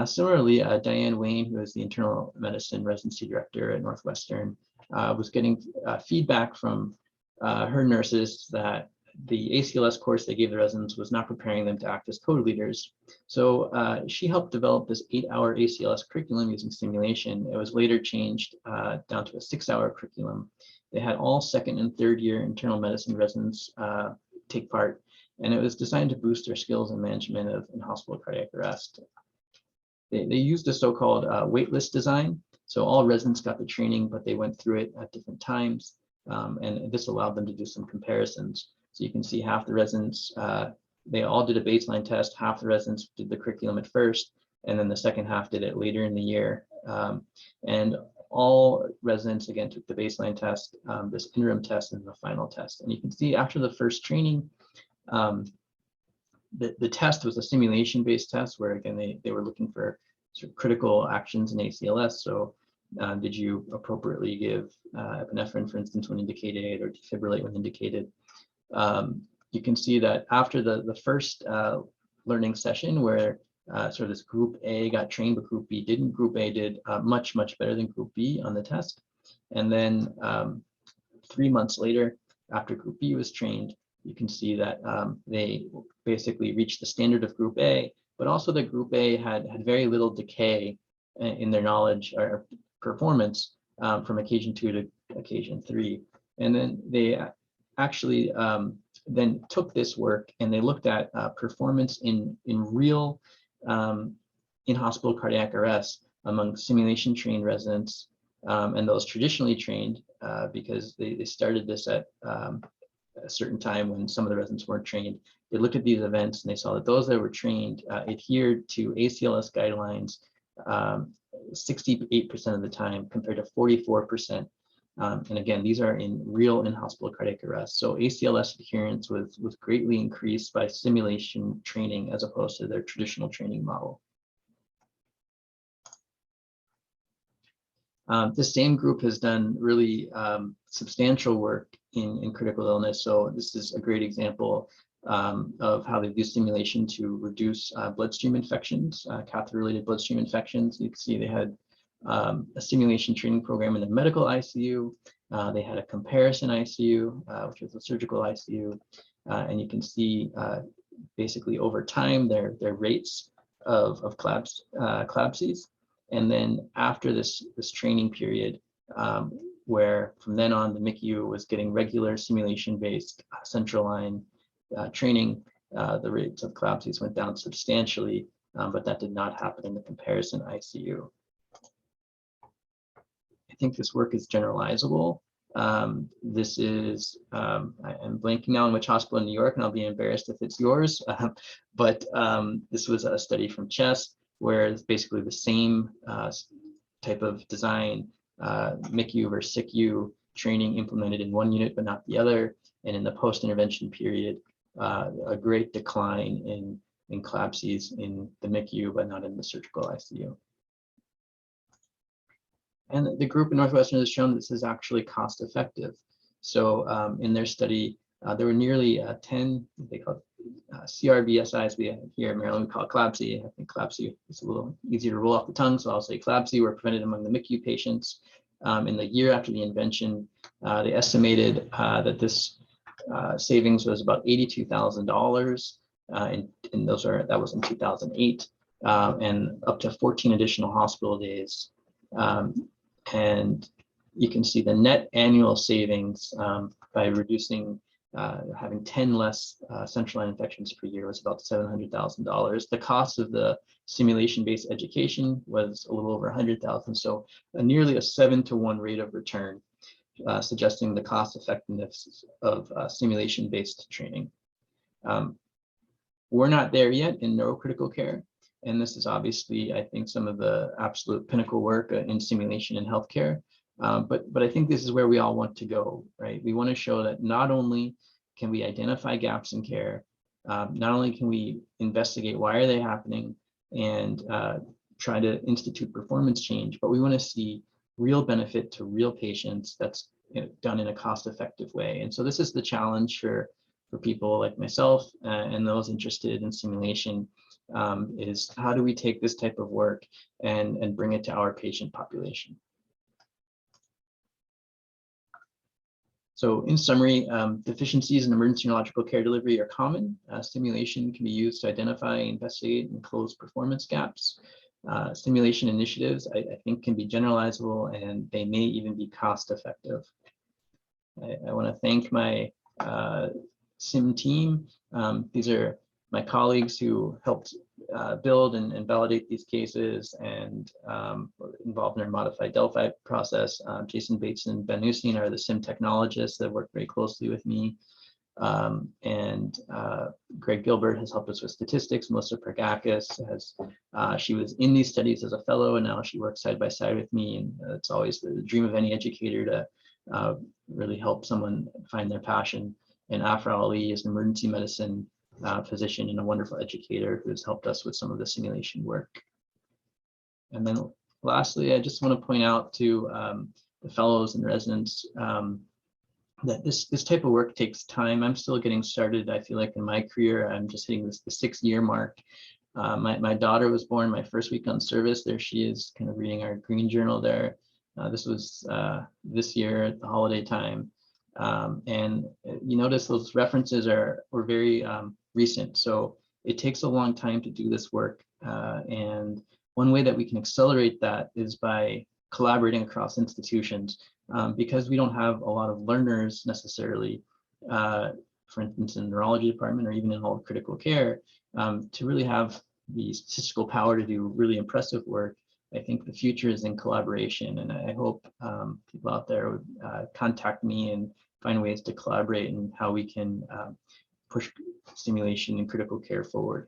S2: Similarly, Diane Wayne, who is the internal medicine residency director at Northwestern, was getting feedback from her nurses that the ACLS course they gave the residents was not preparing them to act as code leaders. So she helped develop this 8-hour ACLS curriculum using stimulation. It was later changed down to a 6-hour curriculum. They had all second and third year internal medicine residents take part, and it was designed to boost their skills in management of in-hospital cardiac arrest. They used a so-called waitlist design. So all residents got the training, but they went through it at different times. And this allowed them to do some comparisons. So you can see half the residents, they all did a baseline test. Half the residents did the curriculum at first, and then the second half did it later in the year. And all residents, again, took the baseline test, this interim test, and the final test. And you can see after the first training, the test was a simulation-based test where, again, they were looking for sort of critical actions in ACLS. So did you appropriately give epinephrine, for instance, when indicated, or defibrillate when indicated? You can see that after the first learning session where sort of this group A got trained, but group B didn't, group A did much, much better than group B on the test. And then 3 months later, after group B was trained, you can see that they basically reached the standard of group A, but also that group A had very little decay in their knowledge or performance from occasion 2 to occasion 3. And then they actually then took this work and they looked at performance in real in-hospital cardiac arrest among simulation trained residents and those traditionally trained, because they started this at a certain time when some of the residents weren't trained. They looked at these events and they saw that those that were trained adhered to ACLS guidelines 68% of the time compared to 44%. And again, these are in real in-hospital cardiac arrest. So ACLS adherence was greatly increased by simulation training as opposed to their traditional training model. The same group has done really substantial work in critical illness. So this is a great example of how they've used stimulation to reduce bloodstream infections, catheter-related bloodstream infections. You can see they had a simulation training program in the medical ICU. They had a comparison ICU, which was a surgical ICU. And you can see basically over time their rates of collapses. And then after this training period, where from then on the MICU was getting regular simulation-based central line training, the rates of collapses went down substantially, but that did not happen in the comparison ICU. I think this work is generalizable. This is, I'm blanking now on which hospital in New York, and I'll be embarrassed if it's yours, but this was a study from CHEST, where it's basically the same type of design, MICU versus SICU training implemented in one unit but not the other, and in the post-intervention period, a great decline in collapses in the MICU but not in the surgical ICU. And the group in Northwestern has shown this is actually cost effective. So in their study, there were nearly 10, they call it CRBSIs. We here in Maryland, we call it CLABSI. I think CLABSI is a little easier to roll off the tongue, so I'll say CLABSI were prevented among the MICU patients. In the year after the invention, they estimated that this savings was about $82,000, and that was in 2008, and up to 14 additional hospital days. And you can see the net annual savings by reducing, having 10 less central line infections per year was about $700,000. The cost of the simulation-based education was a little over $100,000. So nearly a 7-to-1 rate of return, suggesting the cost effectiveness of simulation-based training. We're not there yet in neurocritical care. And this is obviously, I think, some of the absolute pinnacle work in simulation in healthcare. But I think this is where we all want to go, right? We want to show that not only can we identify gaps in care, not only can we investigate why are they happening and try to institute performance change, but we want to see real benefit to real patients that's done in a cost-effective way. And so this is the challenge for people like myself and those interested in simulation, is how do we take this type of work and bring it to our patient population? So in summary, deficiencies in emergency neurological care delivery are common. Stimulation can be used to identify, investigate, and close performance gaps. Stimulation initiatives, I think, can be generalizable, and they may even be cost effective. I want to thank my SIM team. These are my colleagues who helped build and validate these cases and involved in our modified Delphi process. Jason Bates and Ben Nusine are the SIM technologists that work very closely with me. Greg Gilbert has helped us with statistics. Melissa Pergakis she was in these studies as a fellow, and now she works side by side with me. And it's always the dream of any educator to really help someone find their passion. And Afra Ali is an emergency medicine physician and a wonderful educator who has helped us with some of the simulation work. And then lastly, I just want to point out to the fellows and residents that this type of work takes time. I'm still getting started. I feel like in my career, I'm just hitting the 6-year mark. My daughter was born my first week on service. There she is, kind of reading our green journal there. This was this year at the holiday time. And you notice those references were very recent. So it takes a long time to do this work. And one way that we can accelerate that is by collaborating across institutions. Because we don't have a lot of learners necessarily, for instance, in the neurology department or even in all critical care, to really have the statistical power to do really impressive work. I think the future is in collaboration, and I hope people out there would contact me and find ways to collaborate and how we can push stimulation in critical care forward.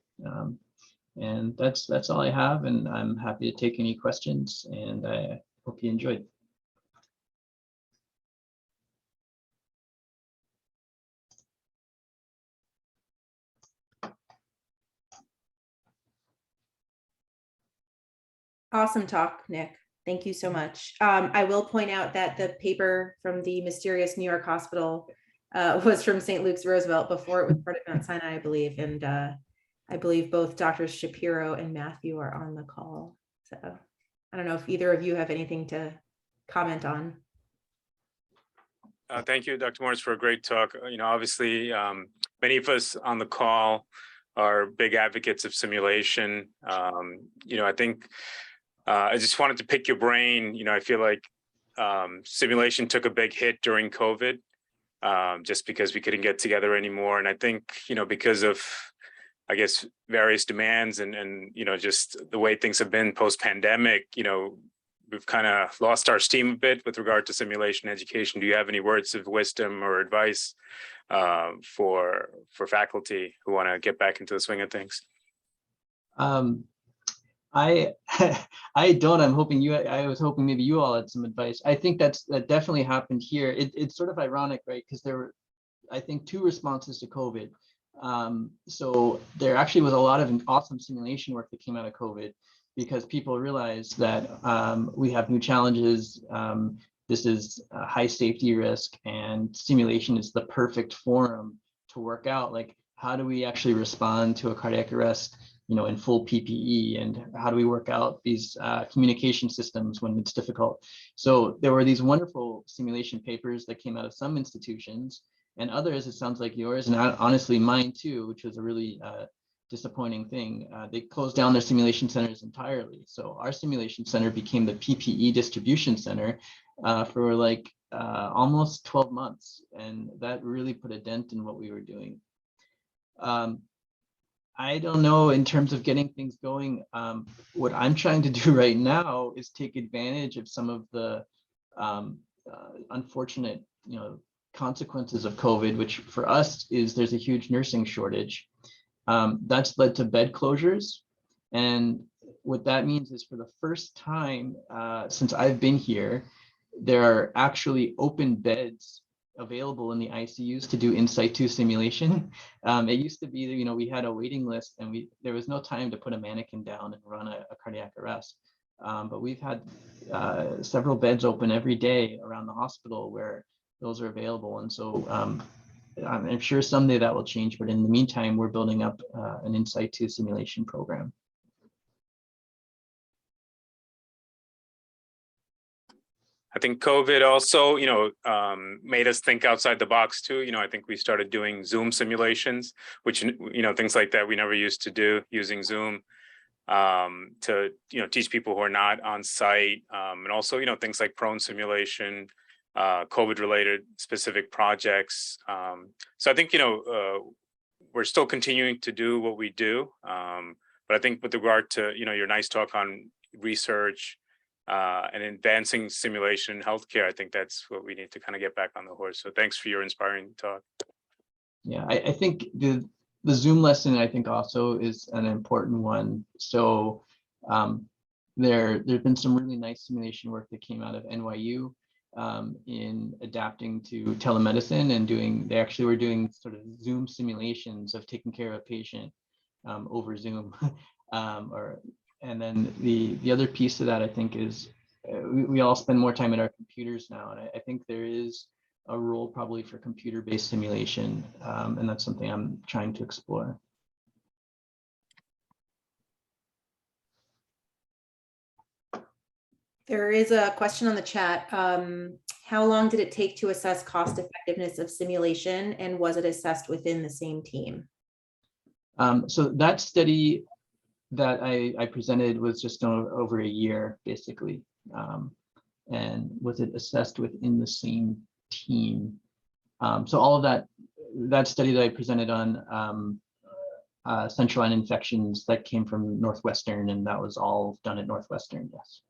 S2: And that's all I have, and I'm happy to take any questions, and I hope you enjoyed.
S1: Awesome talk, Nick. Thank you so much. I will point out that the paper from the mysterious New York hospital was from St. Luke's Roosevelt before it was part of Mount Sinai, I believe. And I believe both Drs. Shapiro and Matthew are on the call. So I don't know if either of you have anything to comment on.
S5: Thank you, Dr. Morris, for a great talk. Obviously, many of us on the call are big advocates of simulation. I think I just wanted to pick your brain. I feel like simulation took a big hit during COVID, just because we couldn't get together anymore. And I think, because of, I guess, various demands and just the way things have been post-pandemic, we've kind of lost our steam a bit with regard to simulation education. Do you have any words of wisdom or advice for faculty who want to get back into the swing of things?
S2: I don't. I was hoping maybe you all had some advice. I think that definitely happened here. It's sort of ironic, right? Because there were, I think, 2 responses to COVID. So there actually was a lot of awesome simulation work that came out of COVID, because people realized that we have new challenges. This is a high safety risk, and simulation is the perfect forum to work out, like, how do we actually respond to a cardiac arrest, in full PPE, and how do we work out these communication systems when it's difficult? So there were these wonderful simulation papers that came out of some institutions, and others, it sounds like yours, and honestly mine too, which was a really disappointing thing. They closed down their simulation centers entirely. So our simulation center became the PPE distribution center for like almost 12 months. And that really put a dent in what we were doing. I don't know, in terms of getting things going, what I'm trying to do right now is take advantage of some of the unfortunate, consequences of COVID, which for us is there's a huge nursing shortage. That's led to bed closures. And what that means is, for the first time since I've been here, there are actually open beds available in the ICUs to do in situ simulation. It used to be, we had a waiting list, and there was no time to put a mannequin down and run a cardiac arrest. But we've had several beds open every day around the hospital where those are available. And so I'm sure someday that will change, but in the meantime, we're building up an in situ simulation program.
S5: I think COVID also, made us think outside the box too. I think we started doing Zoom simulations, which, things like that we never used to do, using Zoom to, teach people who are not on site. And also, things like prone simulation, COVID related specific projects. So I think, we're still continuing to do what we do. But I think with regard to, your nice talk on research, and advancing simulation in healthcare, I think that's what we need to kind of get back on the horse. So thanks for your inspiring talk.
S2: Yeah, I think the Zoom lesson, I think, also is an important one. So there's been some really nice simulation work that came out of NYU in adapting to telemedicine and they actually were doing sort of Zoom simulations of taking care of a patient over Zoom. And then the other piece of that, I think, is we all spend more time at our computers now. And I think there is a role probably for computer-based simulation. And that's something I'm trying to explore.
S1: There is a question on the chat. How long did it take to assess cost effectiveness of simulation, and was it assessed within the same team?
S2: So that study that I presented was just over a year, basically. And was it assessed within the same team? So all of that study that I presented on central line infections, that came from Northwestern, and that was all done at Northwestern, yes.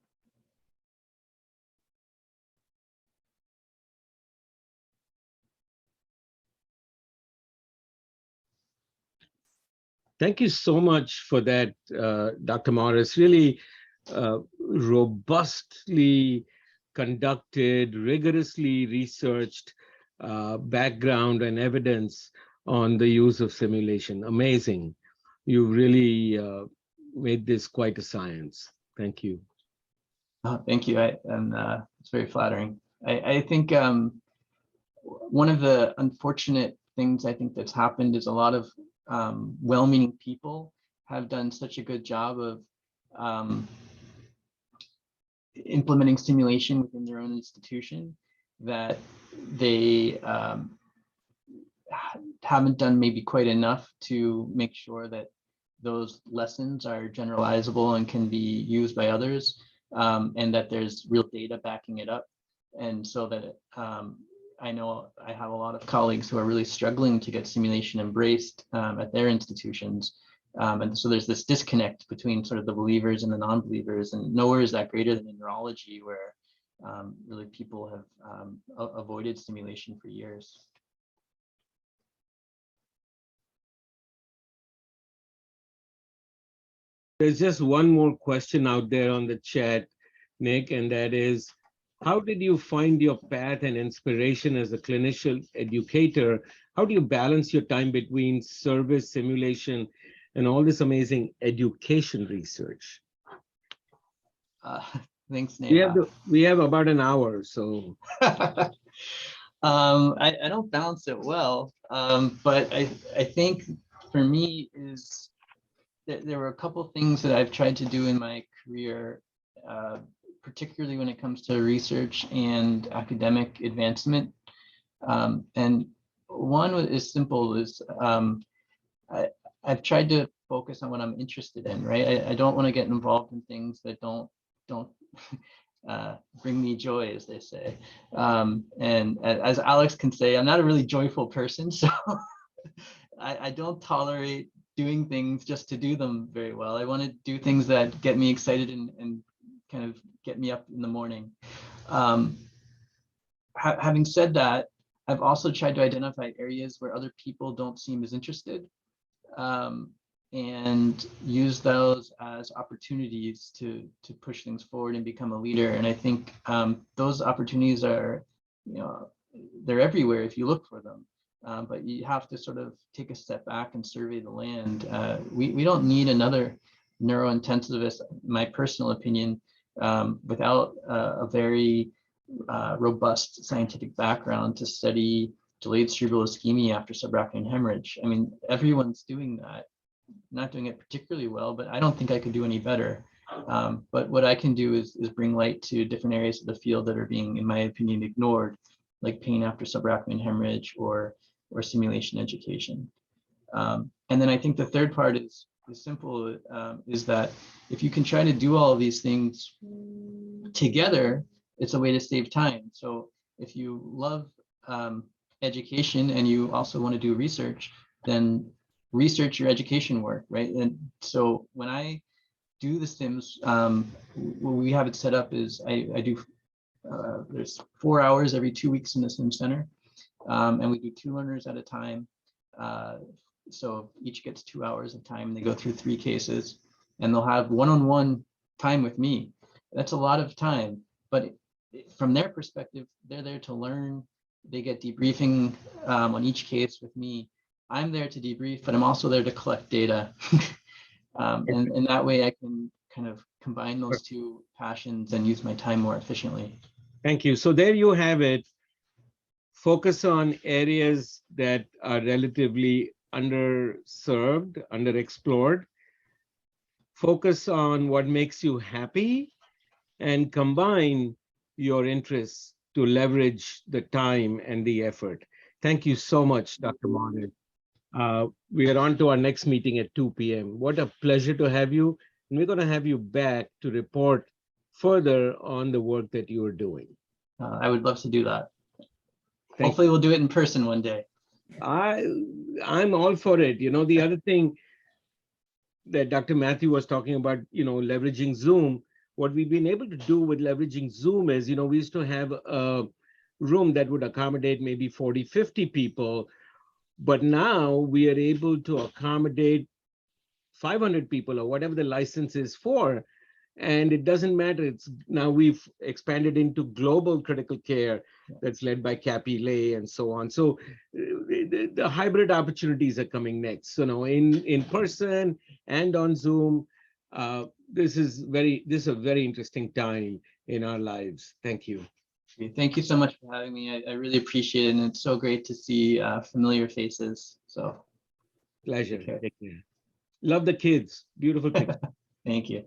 S4: Thank you so much for that, Dr. Morris. Really robustly conducted, rigorously researched background and evidence on the use of simulation. Amazing. You really made this quite a science. Thank you.
S2: Thank you. It's very flattering. I think one of the unfortunate things I think that's happened is a lot of well-meaning people have done such a good job of implementing simulation within their own institution that they haven't done maybe quite enough to make sure that those lessons are generalizable and can be used by others, and that there's real data backing it up. And so that I know I have a lot of colleagues who are really struggling to get simulation embraced at their institutions. And so there's this disconnect between sort of the believers and the non-believers, and nowhere is that greater than in neurology, where really people have avoided simulation for years.
S4: There's just one more question out there on the chat, Nick, and that is, how did you find your path and inspiration as a clinician educator? How do you balance your time between service, simulation, and all this amazing education research?
S2: Thanks, Nate.
S4: We have about an hour, so.
S2: I don't balance it well, but I think for me is that there were a couple things that I've tried to do in my career, particularly when it comes to research and academic advancement. And one is simple, is I've tried to focus on what I'm interested in, right? I don't want to get involved in things that don't bring me joy, as they say. And as Alex can say, I'm not a really joyful person, so I don't tolerate doing things just to do them very well. I want to do things that get me excited and kind of get me up in the morning. Having said that, I've also tried to identify areas where other people don't seem as interested, and use those as opportunities to push things forward and become a leader. And I think those opportunities are, they're everywhere if you look for them. But you have to sort of take a step back and survey the land. We don't need another neurointensivist, in my personal opinion, without a very robust scientific background to study delayed cerebral ischemia after subarachnoid hemorrhage. I mean, everyone's doing that. I'm not doing it particularly well, but I don't think I could do any better. But what I can do is bring light to different areas of the field that are being, in my opinion, ignored, like pain after subarachnoid hemorrhage or simulation education. And then I think the third part is simple, is that if you can try to do all of these things together, it's a way to save time. So if you love education and you also want to do research, then research your education work, right? And so when I do the stims, what we have it set up is I do, there's 4 hours every 2 weeks in the sim center, and we do 2 learners at a time. So each gets 2 hours of time. They go through 3 cases, and they'll have one-on-one time with me. That's a lot of time, but from their perspective, they're there to learn. They get debriefing on each case with me. I'm there to debrief, but I'm also there to collect data. And that way I can kind of combine those 2 passions and use my time more efficiently.
S4: Thank you. So there you have it. Focus on areas that are relatively underserved, underexplored. Focus on what makes you happy and combine your interests to leverage the time and the effort. Thank you so much, Dr. Mohammed. We are on to our next meeting at 2 p.m. What a pleasure to have you. And we're going to have you back to report further on the work that you are doing.
S2: I would love to do that.
S4: Thank
S2: Hopefully we'll do it in person one day.
S4: I'm all for it. You know, the other thing that Dr. Matthew was talking about, you know, leveraging Zoom, what we've been able to do with leveraging Zoom is, you know, we used to have a room that would accommodate maybe 40, 50 people, but now we are able to accommodate 500 people or whatever the license is for. And it doesn't matter. It's now we've expanded into global critical care that's led by Cappy Lay and so on. So the hybrid opportunities are coming next. So now in person and on Zoom, this is a very interesting time in our lives. Thank you.
S2: Thank you so much for having me. I really appreciate it. And it's so great to see familiar faces. So
S4: Pleasure.
S2: Okay.
S4: Take care. Love the kids. Beautiful kids.
S2: thank you.